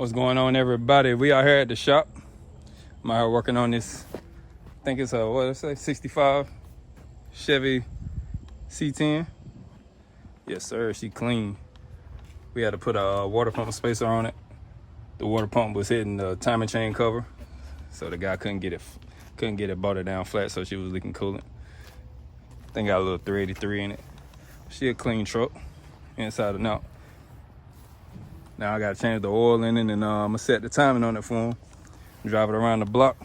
What's going on, everybody? We out here at the shop. I'm out here working on this. I think it's a, what did I say, 65 Chevy C10. Yes, sir, she clean. We had to put a water pump spacer on it. The water pump was hitting the timing chain cover, so the guy couldn't get it bolted down flat, so she was leaking coolant. I think got a little 383 in it. She a clean truck, inside and out. Now I gotta change the oil in it, and I'm gonna set the timing on it for him. Drive it around the block,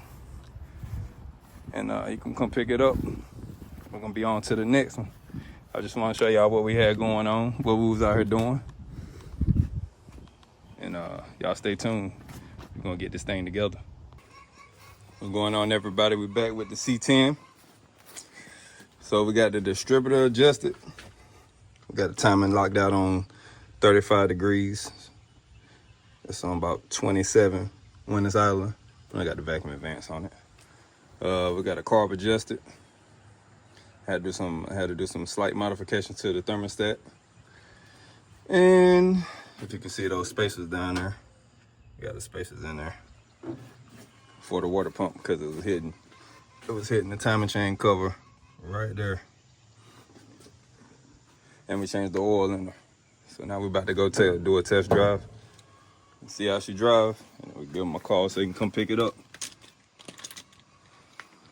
and you can come pick it up. We're gonna be on to the next one. I just want to show y'all what we had going on, what we was out here doing, and y'all stay tuned. We're gonna get this thing together. What's going on, everybody? We back with the C10. So we got the distributor adjusted. We got the timing locked out on 35 degrees. It's on about 27 when it's idling. I got the vacuum advance on it. We got a carb adjusted. Had to do some slight modifications to the thermostat. And if you can see those spacers down there, we got the spacers in there for the water pump because it was hitting the timing chain cover right there. And we changed the oil in there. So now we're about to go do a test drive and see how she drive. And we'll give them a call so they can come pick it up.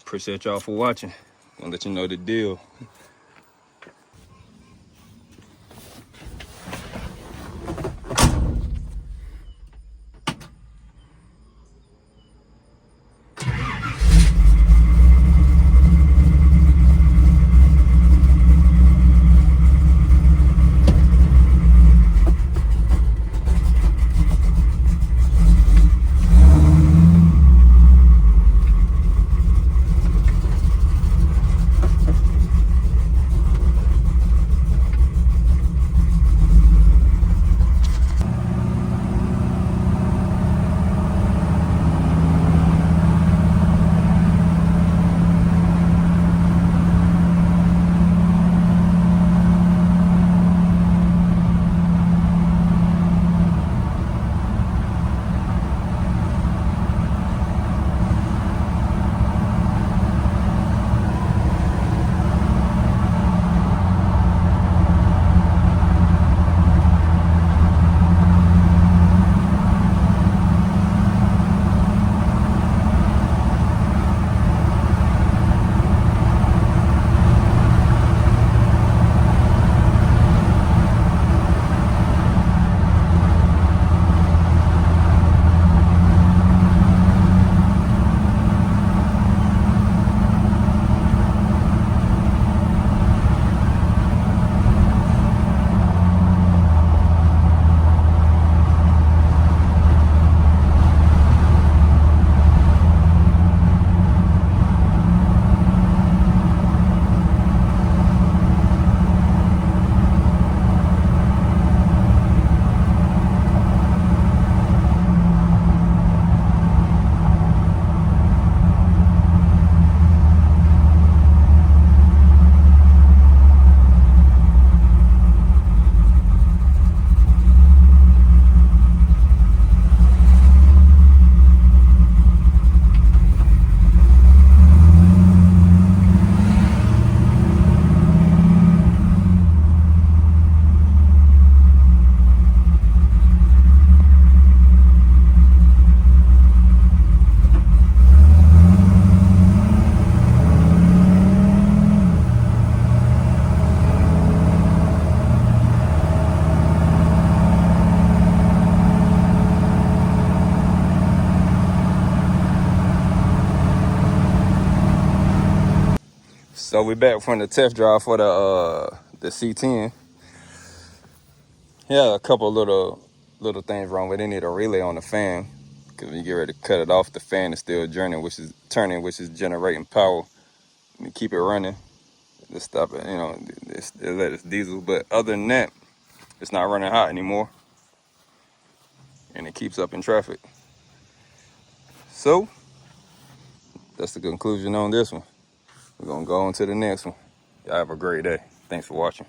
Appreciate y'all for watching. Gonna let you know the deal. So we back from the test drive for the C10. Yeah, a couple of little things wrong with it. They need a relay on the fan, because when you get ready to cut it off, the fan is still turning, which is generating power. You keep it running. Just stop it, it's diesel. But other than that, it's not running hot anymore, and it keeps up in traffic. So that's the conclusion on this one. We're gonna go on to the next one. Y'all have a great day. Thanks for watching.